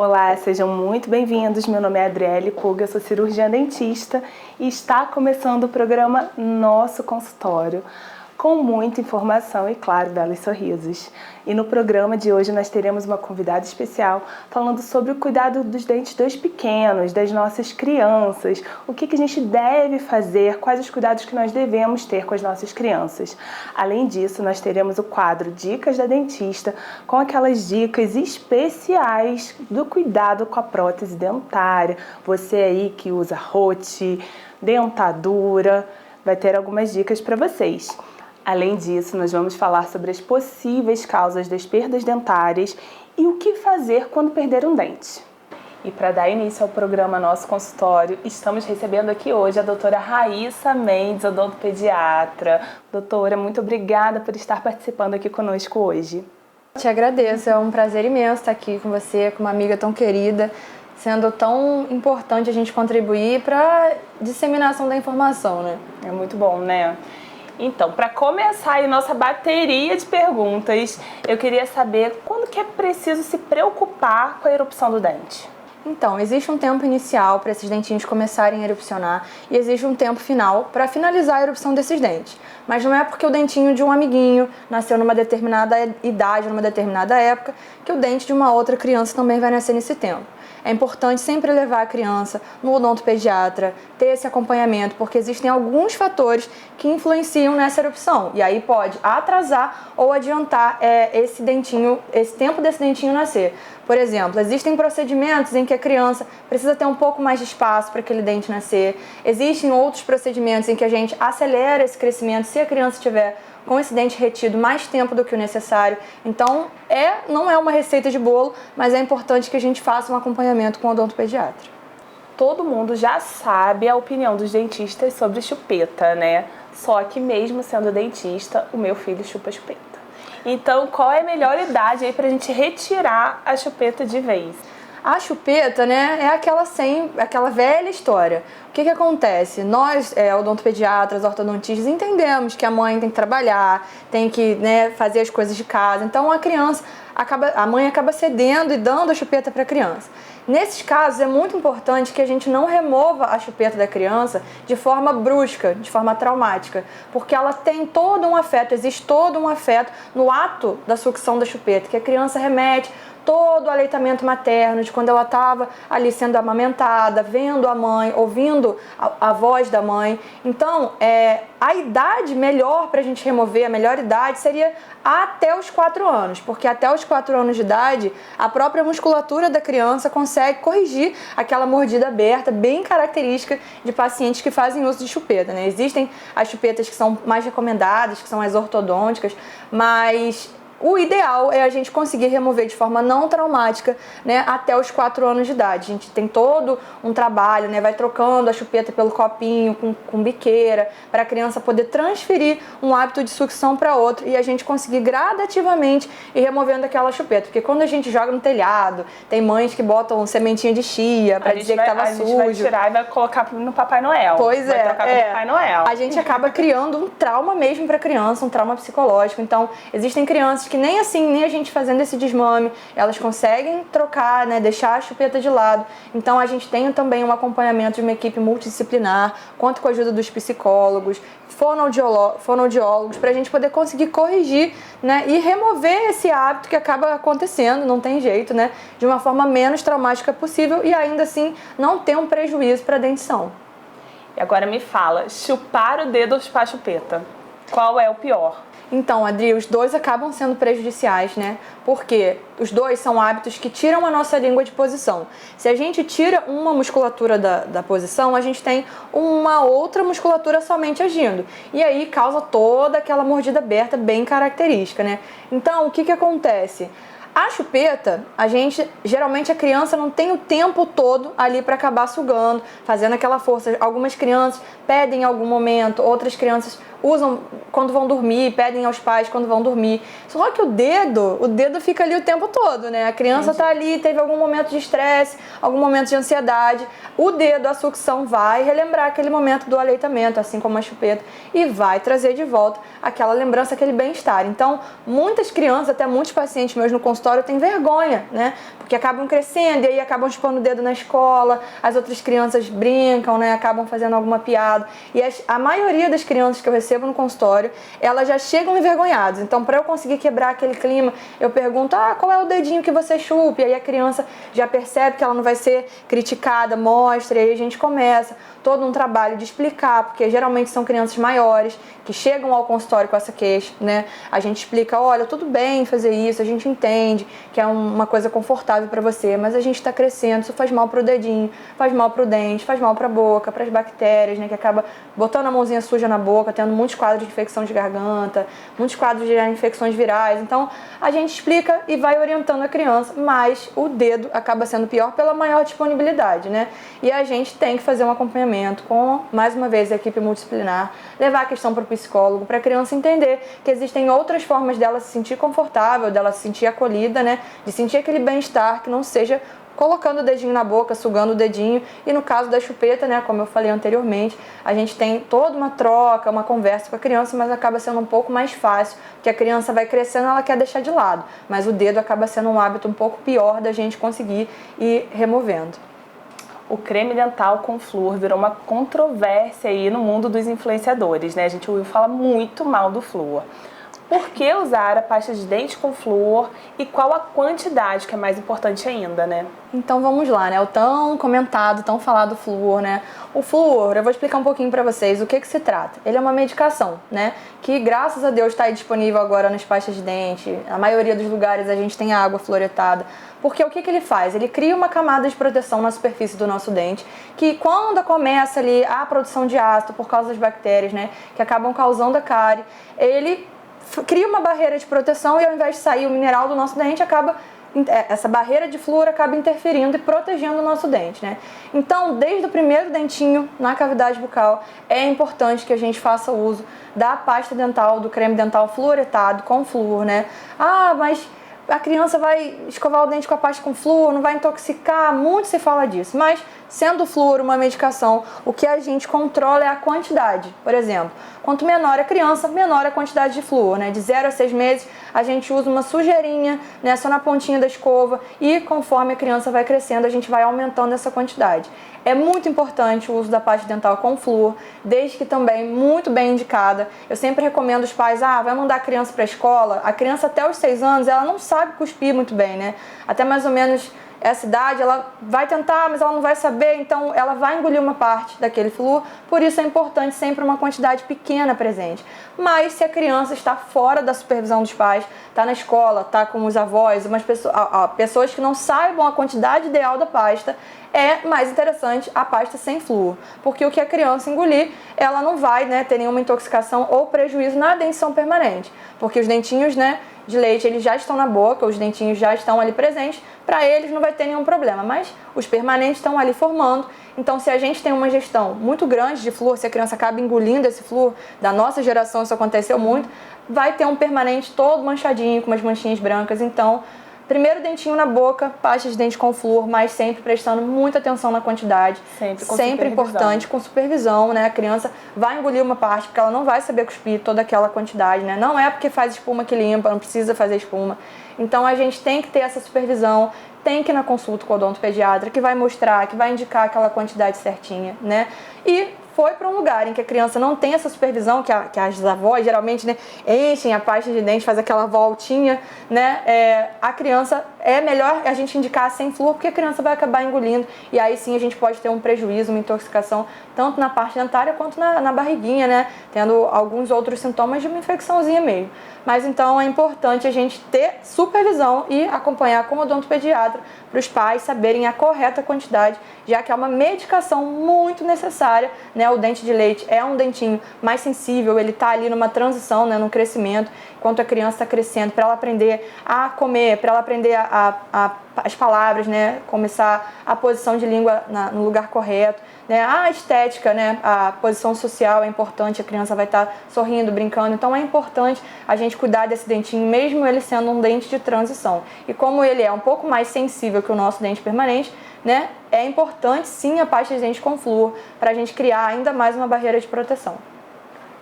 Olá, sejam muito bem-vindos. Meu nome é Adriele Puga, eu sou cirurgiã dentista e está começando o programa Nosso Consultório, com muita informação e, claro, belos sorrisos. E no programa de hoje nós teremos uma convidada especial falando sobre o cuidado dos dentes dos pequenos, das nossas crianças, o que a gente deve fazer, quais os cuidados que nós devemos ter com as nossas crianças. Além disso, nós teremos o quadro Dicas da Dentista, com aquelas dicas especiais do cuidado com a prótese dentária. Você aí que usa rote, dentadura, vai ter algumas dicas para vocês. Além disso, nós vamos falar sobre as possíveis causas das perdas dentárias e o que fazer quando perder um dente. E para dar início ao programa Nosso Consultório, estamos recebendo aqui hoje a doutora Raíssa Mendes, odontopediatra. Doutora, muito obrigada por estar participando aqui conosco hoje. Te agradeço, é um prazer imenso estar aqui com você, com uma amiga tão querida, sendo tão importante a gente contribuir para a disseminação da informação, né? É muito bom, né? Então, para começar aí nossa bateria de perguntas, eu queria saber quando que é preciso se preocupar com a erupção do dente? Então, existe um tempo inicial para esses dentinhos começarem a erupcionar e existe um tempo final para finalizar a erupção desses dentes. Mas não é porque o dentinho de um amiguinho nasceu numa determinada idade, numa determinada época, que o dente de uma outra criança também vai nascer nesse tempo. É importante sempre levar a criança no odontopediatra, ter esse acompanhamento, porque existem alguns fatores que influenciam nessa erupção. E aí pode atrasar ou adiantar esse tempo desse dentinho nascer. Por exemplo, existem procedimentos em que a criança precisa ter um pouco mais de espaço para aquele dente nascer. Existem outros procedimentos em que a gente acelera esse crescimento se a criança tiver com esse dente retido mais tempo do que o necessário. Então, não é uma receita de bolo, mas é importante que a gente faça um acompanhamento com o odontopediatra. Todo mundo já sabe a opinião dos dentistas sobre chupeta, né? Só que mesmo sendo dentista, o meu filho chupa chupeta. Então, qual é a melhor idade aí pra gente retirar a chupeta de vez? A chupeta, né, é aquela velha história. O que acontece? Nós, odontopediatras, ortodontistas, entendemos que a mãe tem que trabalhar, tem que, fazer as coisas de casa. Então a mãe acaba cedendo e dando a chupeta para a criança. Nesses casos, é muito importante que a gente não remova a chupeta da criança de forma brusca, de forma traumática, porque ela tem todo um afeto, existe todo um afeto no ato da sucção da chupeta, que a criança remete todo o aleitamento materno, de quando ela estava ali sendo amamentada, vendo a mãe, ouvindo a voz da mãe. Então, a idade melhor para a gente remover, a melhor idade seria até os 4 anos, porque até os 4 anos de idade, a própria musculatura da criança consegue corrigir aquela mordida aberta, bem característica de pacientes que fazem uso de chupeta, né? Existem as chupetas que são mais recomendadas, que são as ortodônticas, mas o ideal é a gente conseguir remover de forma não traumática, né, até os 4 anos de idade. A gente tem todo um trabalho, né, vai trocando a chupeta pelo copinho, com biqueira, para a criança poder transferir um hábito de sucção para outro e a gente conseguir gradativamente ir removendo aquela chupeta. Porque quando a gente joga no telhado, tem mães que botam sementinha de chia para dizer que estava sujo. A gente vai tirar e vai colocar no Papai Noel. Pois vai trocar com o Papai Noel. A gente acaba criando um trauma mesmo para a criança, um trauma psicológico. Então, existem crianças que nem assim, nem a gente fazendo esse desmame, elas conseguem trocar, né, deixar a chupeta de lado. Então a gente tem também um acompanhamento de uma equipe multidisciplinar, conta com a ajuda dos psicólogos, fonoaudiólogos, para a gente poder conseguir corrigir, né, e remover esse hábito que acaba acontecendo, não tem jeito, né, de uma forma menos traumática possível e ainda assim não ter um prejuízo para a dentição. E agora me fala, chupar o dedo ou chupar a chupeta? Qual é o pior? Então, Adri, os dois acabam sendo prejudiciais, né? Porque os dois são hábitos que tiram a nossa língua de posição. Se a gente tira uma musculatura da posição, a gente tem uma outra musculatura somente agindo. E aí causa toda aquela mordida aberta bem característica, né? Então, o que acontece? A chupeta, geralmente a criança não tem o tempo todo ali para acabar sugando, fazendo aquela força. Algumas crianças pedem em algum momento, outras crianças usam quando vão dormir, pedem aos pais quando vão dormir. Só que o dedo fica ali o tempo todo, né? A criança está ali, teve algum momento de estresse, algum momento de ansiedade. O dedo, a sucção vai relembrar aquele momento do aleitamento, assim como a chupeta, e vai trazer de volta aquela lembrança, aquele bem-estar. Então, muitas crianças, até muitos pacientes meus no consultório têm vergonha, né? Porque acabam crescendo e aí acabam chupando o dedo na escola, as outras crianças brincam, né? Acabam fazendo alguma piada. E a maioria das crianças que eu recebo no consultório, elas já chegam envergonhadas. Então, para eu conseguir quebrar aquele clima, eu pergunto, qual é o dedinho que você chupa? E aí a criança já percebe que ela não vai ser criticada, mostra, e aí a gente começa todo um trabalho de explicar, porque geralmente são crianças maiores que chegam ao consultório com essa queixa, né? A gente explica, olha, tudo bem fazer isso, a gente entende que é uma coisa confortável para você, mas a gente está crescendo, isso faz mal pro dedinho, faz mal pro dente, faz mal pra boca, pras bactérias, né? Que acaba botando a mãozinha suja na boca, tendo muitos quadros de infecção de garganta, muitos quadros de infecções virais. Então, a gente explica e vai orientando a criança, mas o dedo acaba sendo pior pela maior disponibilidade, né? E a gente tem que fazer um acompanhamento com, mais uma vez, a equipe multidisciplinar, levar a questão para o psicólogo, para a criança entender que existem outras formas dela se sentir confortável, dela se sentir acolhida, né? De sentir aquele bem-estar que não seja colocando o dedinho na boca, sugando o dedinho. E no caso da chupeta, né, como eu falei anteriormente, a gente tem toda uma troca, uma conversa com a criança, mas acaba sendo um pouco mais fácil, porque a criança vai crescendo, ela quer deixar de lado, mas o dedo acaba sendo um hábito um pouco pior da gente conseguir ir removendo. O creme dental com flúor virou uma controvérsia aí no mundo dos influenciadores, né? A gente ouviu falar muito mal do flúor. Por que usar a pasta de dente com flúor e qual a quantidade, que é mais importante ainda, né? Então vamos lá, né? O tão comentado, tão falado flúor, né? O flúor, eu vou explicar um pouquinho pra vocês o que se trata. Ele é uma medicação, né? Que graças a Deus está disponível agora nas pastas de dente. Na maioria dos lugares a gente tem água fluoretada. Porque o que ele faz? Ele cria uma camada de proteção na superfície do nosso dente, que quando começa ali a produção de ácido por causa das bactérias, né? Que acabam causando a cárie, ele cria uma barreira de proteção e ao invés de sair o mineral do nosso dente, essa barreira de flúor acaba interferindo e protegendo o nosso dente, né? Então, desde o primeiro dentinho na cavidade bucal, é importante que a gente faça uso da pasta dental, do creme dental fluoretado com flúor, né? Mas a criança vai escovar o dente com a pasta com flúor, não vai intoxicar, muito se fala disso, mas sendo o flúor uma medicação, o que a gente controla é a quantidade. Por exemplo, quanto menor a criança, menor a quantidade de flúor, né? De 0 a 6 meses, a gente usa uma sujeirinha, né, só na pontinha da escova, e conforme a criança vai crescendo, a gente vai aumentando essa quantidade. É muito importante o uso da pasta dental com flúor, desde que também muito bem indicada. Eu sempre recomendo os pais, vai mandar a criança para a escola, a criança até os 6 anos, ela não sabe cuspir muito bem, né? Até mais ou menos essa idade, ela vai tentar, mas ela não vai saber, então ela vai engolir uma parte daquele flúor, por isso é importante sempre uma quantidade pequena presente. Mas se a criança está fora da supervisão dos pais, está na escola, está com os avós, pessoas que não saibam a quantidade ideal da pasta, é mais interessante a pasta sem flúor, porque o que a criança engolir, ela não vai, né, ter nenhuma intoxicação ou prejuízo na dentição permanente, porque os dentinhos, né, de leite, eles já estão na boca, os dentinhos já estão ali presentes, para eles não vai ter nenhum problema, mas os permanentes estão ali formando. Então, se a gente tem uma ingestão muito grande de flúor, se a criança acaba engolindo esse flúor, da nossa geração isso aconteceu muito, vai ter um permanente todo manchadinho, com umas manchinhas brancas. Então, primeiro dentinho na boca, pasta de dente com flúor, mas sempre prestando muita atenção na quantidade. Sempre importante, com supervisão, né? A criança vai engolir uma parte, porque ela não vai saber cuspir toda aquela quantidade, né? Não é porque faz espuma que limpa, não precisa fazer espuma. Então a gente tem que ter essa supervisão, tem que ir na consulta com o odontopediatra, que vai mostrar, que vai indicar aquela quantidade certinha, né? E foi para um lugar em que a criança não tem essa supervisão, que as avós geralmente, né, enchem a pasta de dente, faz aquela voltinha, né? A criança, é melhor a gente indicar sem flúor, porque a criança vai acabar engolindo, e aí sim a gente pode ter um prejuízo, uma intoxicação, tanto na parte dentária quanto na barriguinha, né? Tendo alguns outros sintomas de uma infecçãozinha mesmo. Mas então é importante a gente ter supervisão e acompanhar com o odontopediatra para os pais saberem a correta quantidade, já que é uma medicação muito necessária, né? O dente de leite é um dentinho mais sensível, ele está ali numa transição, né, no crescimento, enquanto a criança está crescendo, para ela aprender a comer, para ela aprender as palavras, né? Começar a posição de língua no lugar correto, né? A estética, né? A posição social é importante, a criança vai estar sorrindo, brincando, então é importante a gente cuidar desse dentinho, mesmo ele sendo um dente de transição. E como ele é um pouco mais sensível que o nosso dente permanente, né? É importante sim a pasta de dente com flúor para a gente criar ainda mais uma barreira de proteção.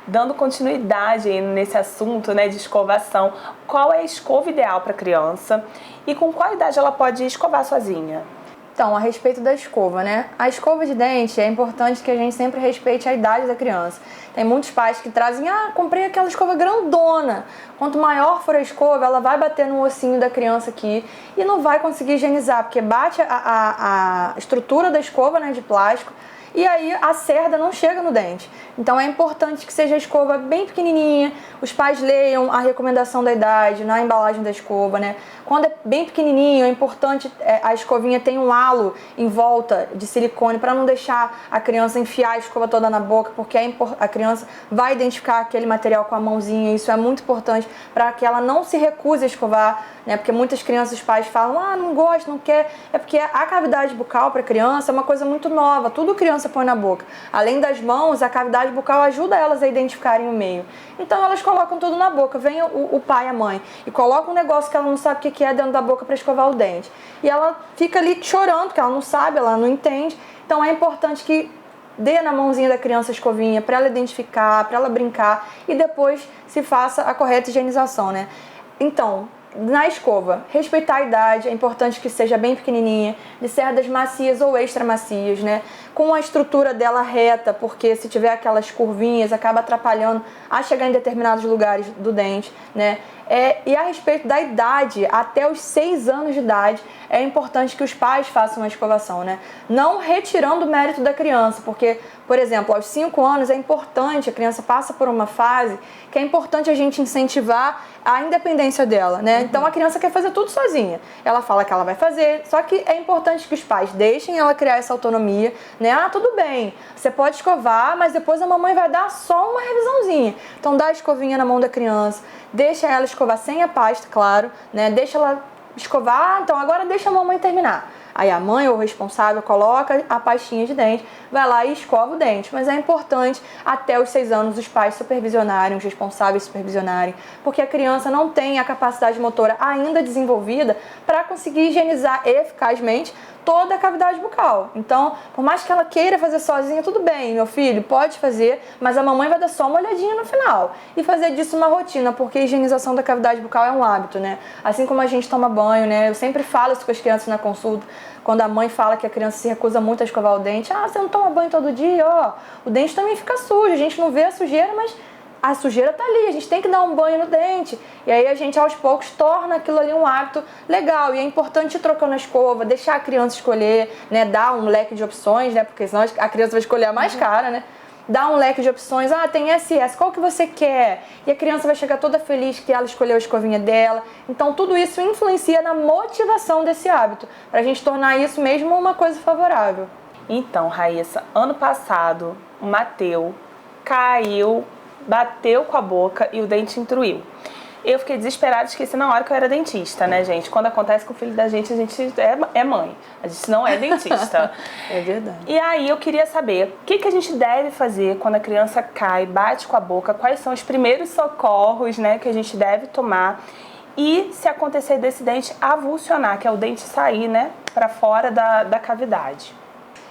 Dando continuidade nesse assunto, né, de escovação, qual é a escova ideal para a criança e com qual idade ela pode escovar sozinha? Então, a respeito da escova, né? A escova de dente é importante que a gente sempre respeite a idade da criança. Tem muitos pais que trazem, comprei aquela escova grandona. Quanto maior for a escova, ela vai bater no ossinho da criança aqui e não vai conseguir higienizar, porque bate a estrutura da escova, né, de plástico, e aí a cerda não chega no dente. Então é importante que seja a escova bem pequenininha, os pais leiam a recomendação da idade na embalagem da escova, né? Quando é bem pequenininho, é importante a escovinha ter um halo em volta de silicone para não deixar a criança enfiar a escova toda na boca, porque a criança vai identificar aquele material com a mãozinha. Isso é muito importante para que ela não se recuse a escovar, né? Porque muitas crianças, os pais falam, não gosto, não quer. É porque a cavidade bucal para a criança é uma coisa muito nova, tudo criança põe na boca. Além das mãos, a cavidade bucal ajuda elas a identificarem o meio. Então elas colocam tudo na boca, vem o pai e a mãe e coloca um negócio que ela não sabe o que é dentro da boca para escovar o dente. E ela fica ali chorando, porque ela não sabe, ela não entende. Então é importante que dê na mãozinha da criança a escovinha para ela identificar, para ela brincar e depois se faça a correta higienização, né? Então, na escova, respeitar a idade, é importante que seja bem pequenininha, de cerdas macias ou extra macias, né? Com a estrutura dela reta, porque se tiver aquelas curvinhas, acaba atrapalhando a chegar em determinados lugares do dente, né? E a respeito da idade, até os 6 anos de idade, é importante que os pais façam a escovação, né? Não retirando o mérito da criança, porque, por exemplo, aos 5 anos é importante, a criança passa por uma fase que é importante a gente incentivar a independência dela, né? Então a criança quer fazer tudo sozinha. Ela fala que ela vai fazer, só que é importante que os pais deixem ela criar essa autonomia, né? Tudo bem, você pode escovar, mas depois a mamãe vai dar só uma revisãozinha. Então dá a escovinha na mão da criança, deixa ela escovar sem a pasta, claro, né? Deixa ela escovar, então agora deixa a mamãe terminar. Aí a mãe ou o responsável coloca a pastinha de dente, vai lá e escova o dente. Mas é importante até os 6 anos os pais supervisionarem, os responsáveis supervisionarem, porque a criança não tem a capacidade motora ainda desenvolvida para conseguir higienizar eficazmente toda a cavidade bucal. Então, por mais que ela queira fazer sozinha, tudo bem, meu filho, pode fazer, mas a mamãe vai dar só uma olhadinha no final e fazer disso uma rotina, porque a higienização da cavidade bucal é um hábito, né? Assim como a gente toma banho, né? Eu sempre falo isso com as crianças na consulta, quando a mãe fala que a criança se recusa muito a escovar o dente, você não toma banho todo dia, o dente também fica sujo, a gente não vê a sujeira, mas a sujeira tá ali, a gente tem que dar um banho no dente. E aí a gente aos poucos torna aquilo ali um hábito legal. E é importante ir trocando a escova, deixar a criança escolher, né? Dar um leque de opções, né? Porque senão a criança vai escolher a mais cara, né? Dar um leque de opções, tem SS, qual que você quer? E a criança vai chegar toda feliz que ela escolheu a escovinha dela. Então tudo isso influencia na motivação desse hábito, pra gente tornar isso mesmo uma coisa favorável. Então, Raíssa, ano passado, o Mateu caiu, bateu com a boca e o dente intruiu. Eu fiquei desesperada, esqueci na hora que eu era dentista, né, gente? Quando acontece com o filho da gente, a gente é mãe. A gente não é dentista. É verdade. E aí eu queria saber o que a gente deve fazer quando a criança cai, bate com a boca, quais são os primeiros socorros, né, que a gente deve tomar. E se acontecer desse dente avulsionar, que é o dente sair, né, para fora da cavidade.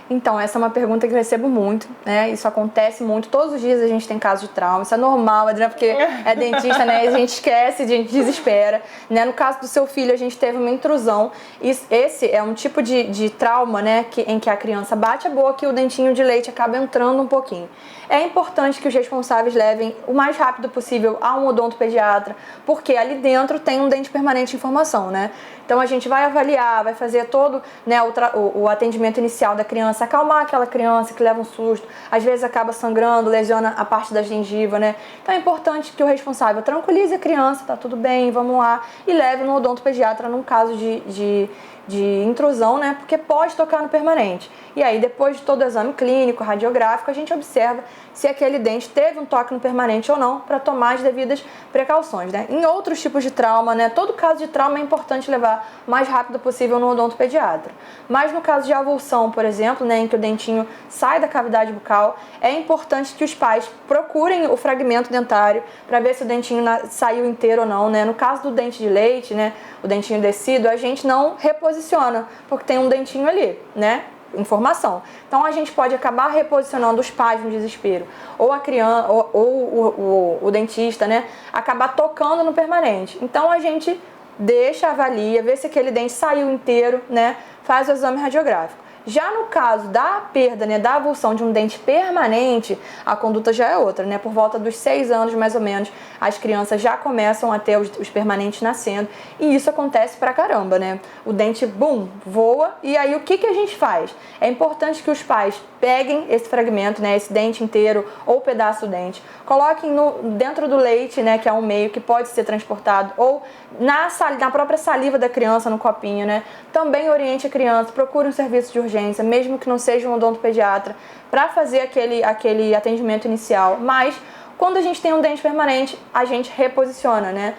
Então, essa é uma pergunta que eu recebo muito, né? Isso acontece muito. Todos os dias a gente tem casos de trauma. Isso é normal, Adriana, porque é dentista, né? A gente esquece, a gente desespera, né? No caso do seu filho, a gente teve uma intrusão. Esse é um tipo de trauma, né? Em que a criança bate a boca e o dentinho de leite acaba entrando um pouquinho. É importante que os responsáveis levem o mais rápido possível a um odontopediatra, porque ali dentro tem um dente permanente em formação, né? Então a gente vai avaliar, vai fazer todo, né, o atendimento inicial da criança, acalmar aquela criança que leva um susto, às vezes acaba sangrando, lesiona a parte da gengiva, né? Então é importante que o responsável tranquilize a criança, tá tudo bem, vamos lá, e leve no odontopediatra num caso de de intrusão, né? Porque pode tocar no permanente. E aí, depois de todo o exame clínico, radiográfico, a gente observa se aquele dente teve um toque no permanente ou não, para tomar as devidas precauções, né? Em outros tipos de trauma, né? Todo caso de trauma é importante levar o mais rápido possível no odontopediatra. Mas no caso de avulsão, por exemplo, né, em que o dentinho sai da cavidade bucal, é importante que os pais procurem o fragmento dentário para ver se o dentinho saiu inteiro ou não, né? No caso do dente de leite, né, o dentinho descido, a gente não reposiciona, porque tem um dentinho ali, né? Informação. Então a gente pode acabar reposicionando os pais no desespero, ou a criança, ou o dentista, né, acabar tocando no permanente. Então a gente deixa, avalia, vê se aquele dente saiu inteiro, né, faz o exame radiográfico. Já no caso da perda, né, da avulsão de um dente permanente, a conduta já é outra, né? Por volta dos 6 anos, mais ou menos, as crianças já começam a ter os permanentes nascendo, e isso acontece pra caramba, né? O dente, bum, voa, e aí o que a gente faz? É importante que os pais peguem esse fragmento, né, esse dente inteiro ou pedaço do dente, coloquem dentro do leite, né, que é um meio que pode ser transportado, ou na própria saliva da criança, no copinho, né? Também oriente a criança, procure um serviço de urgência, mesmo que não seja um odontopediatra, para fazer aquele atendimento inicial. Mas, quando a gente tem um dente permanente, a gente reposiciona, né?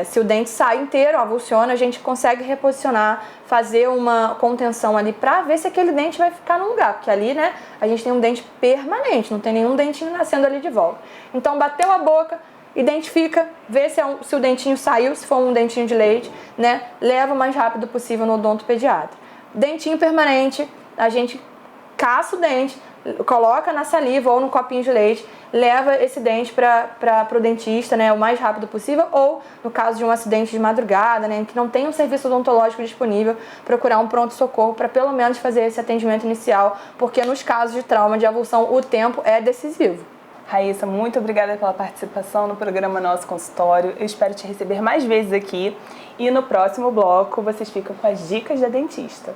Se o dente sai inteiro, avulsiona, a gente consegue reposicionar, fazer uma contenção ali para ver se aquele dente vai ficar no lugar, porque ali, né, a gente tem um dente permanente, não tem nenhum dentinho nascendo ali de volta. Então, bateu a boca, identifica, vê se o dentinho saiu, se for um dentinho de leite, né, leva o mais rápido possível no odontopediatra. Dentinho permanente, a gente caça o dente, coloca na saliva ou no copinho de leite, leva esse dente para o dentista, né, o mais rápido possível, ou no caso de um acidente de madrugada, né, que não tem um serviço odontológico disponível, procurar um pronto-socorro para pelo menos fazer esse atendimento inicial, porque nos casos de trauma de avulsão o tempo é decisivo. Raíssa, muito obrigada pela participação no programa Nosso Consultório. Eu espero te receber mais vezes aqui, e no próximo bloco vocês ficam com as dicas da dentista.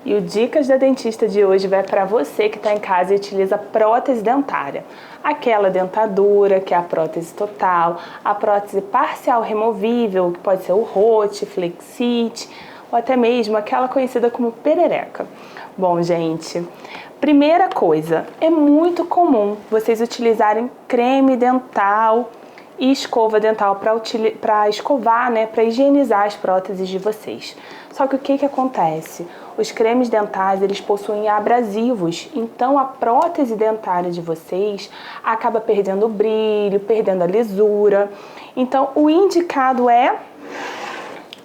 E o Dicas da Dentista de hoje vai para você que está em casa e utiliza prótese dentária. Aquela dentadura, que é a prótese total, a prótese parcial removível, que pode ser o Rote, Flexite, ou até mesmo aquela conhecida como perereca. Bom, gente, primeira coisa, é muito comum vocês utilizarem creme dental e escova dental para escovar, né, para higienizar as próteses de vocês. Só que o que acontece? Os cremes dentais, eles possuem abrasivos, então a prótese dentária de vocês acaba perdendo o brilho, perdendo a lisura. Então o indicado é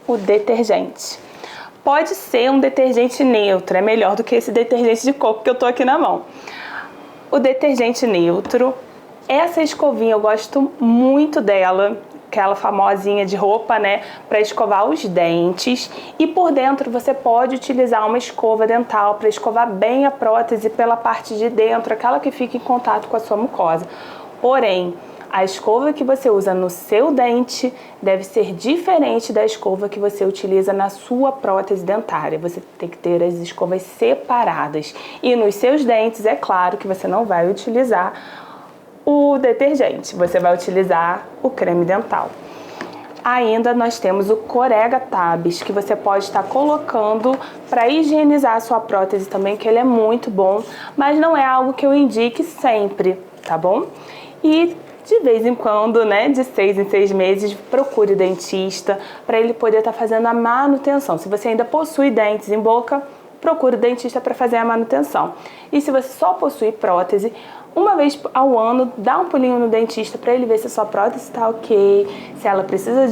o detergente. Pode ser um detergente neutro, é melhor do que esse detergente de coco que eu tô aqui na mão. O detergente neutro, essa escovinha eu gosto muito dela, aquela famosinha de roupa, né, para escovar os dentes. E por dentro você pode utilizar uma escova dental para escovar bem a prótese pela parte de dentro, aquela que fica em contato com a sua mucosa. Porém, a escova que você usa no seu dente deve ser diferente da escova que você utiliza na sua prótese dentária. Você tem que ter as escovas separadas. E nos seus dentes, é claro que você não vai utilizar o detergente, você vai utilizar o creme dental. Ainda nós temos o Corega Tabs, que você pode estar colocando para higienizar a sua prótese também, que ele é muito bom, mas não é algo que eu indique sempre, tá bom? E de vez em quando, né, de 6 em 6 meses, procure o dentista para ele poder estar fazendo a manutenção. Se você ainda possui dentes em boca, procure o dentista para fazer a manutenção. E se você só possui prótese, uma vez ao ano, dá um pulinho no dentista para ele ver se a sua prótese está ok, se ela precisa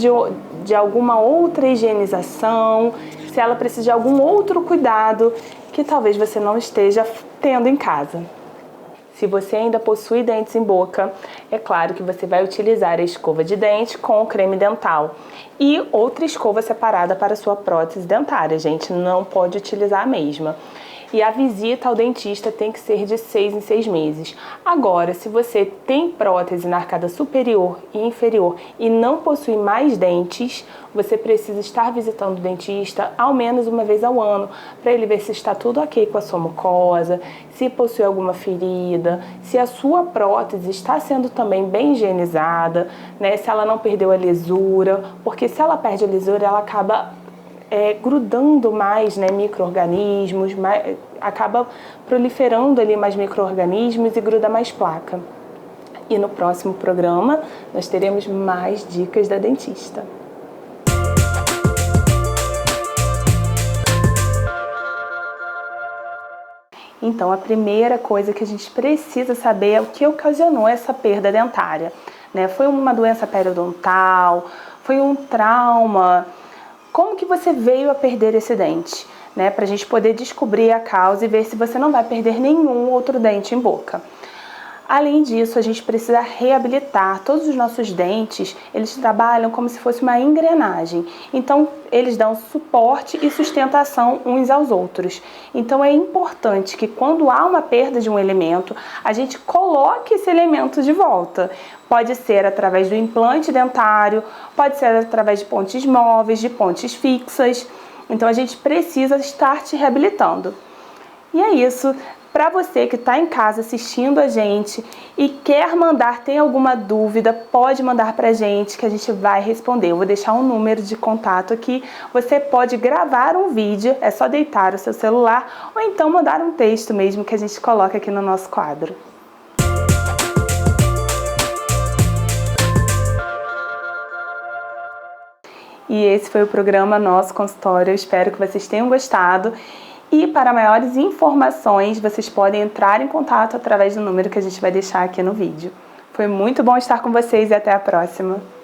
de alguma outra higienização, se ela precisa de algum outro cuidado que talvez você não esteja tendo em casa. Se você ainda possui dentes em boca, é claro que você vai utilizar a escova de dente com o creme dental e outra escova separada para a sua prótese dentária, gente, não pode utilizar a mesma. e a visita ao dentista tem que ser de 6 em 6 meses. Agora, se você tem prótese na arcada superior e inferior e não possui mais dentes, você precisa estar visitando o dentista ao menos uma vez ao ano, para ele ver se está tudo ok com a sua mucosa, se possui alguma ferida, se a sua prótese está sendo também bem higienizada, né, se ela não perdeu a lisura, porque se ela perde a lisura, ela acaba grudando mais, né, micro-organismos, acaba proliferando ali mais micro-organismos e gruda mais placa. E no próximo programa nós teremos mais dicas da dentista. Então, a primeira coisa que a gente precisa saber é o que ocasionou essa perda dentária, né? Foi uma doença periodontal? Foi um trauma? Como que você veio a perder esse dente? Né? Para a gente poder descobrir a causa e ver se você não vai perder nenhum outro dente em boca. Além disso, a gente precisa reabilitar. Todos os nossos dentes, eles trabalham como se fosse uma engrenagem. Então, eles dão suporte e sustentação uns aos outros. Então, é importante que quando há uma perda de um elemento, a gente coloque esse elemento de volta. Pode ser através do implante dentário, pode ser através de pontes móveis, de pontes fixas. Então, a gente precisa estar te reabilitando. E é isso. Para você que está em casa assistindo a gente e quer mandar, tem alguma dúvida, pode mandar para a gente que a gente vai responder. Eu vou deixar um número de contato aqui. Você pode gravar um vídeo, é só deitar o seu celular ou então mandar um texto mesmo que a gente coloca aqui no nosso quadro. E esse foi o programa Nosso Consultório. Eu espero que vocês tenham gostado. E para maiores informações, vocês podem entrar em contato através do número que a gente vai deixar aqui no vídeo. Foi muito bom estar com vocês e até a próxima!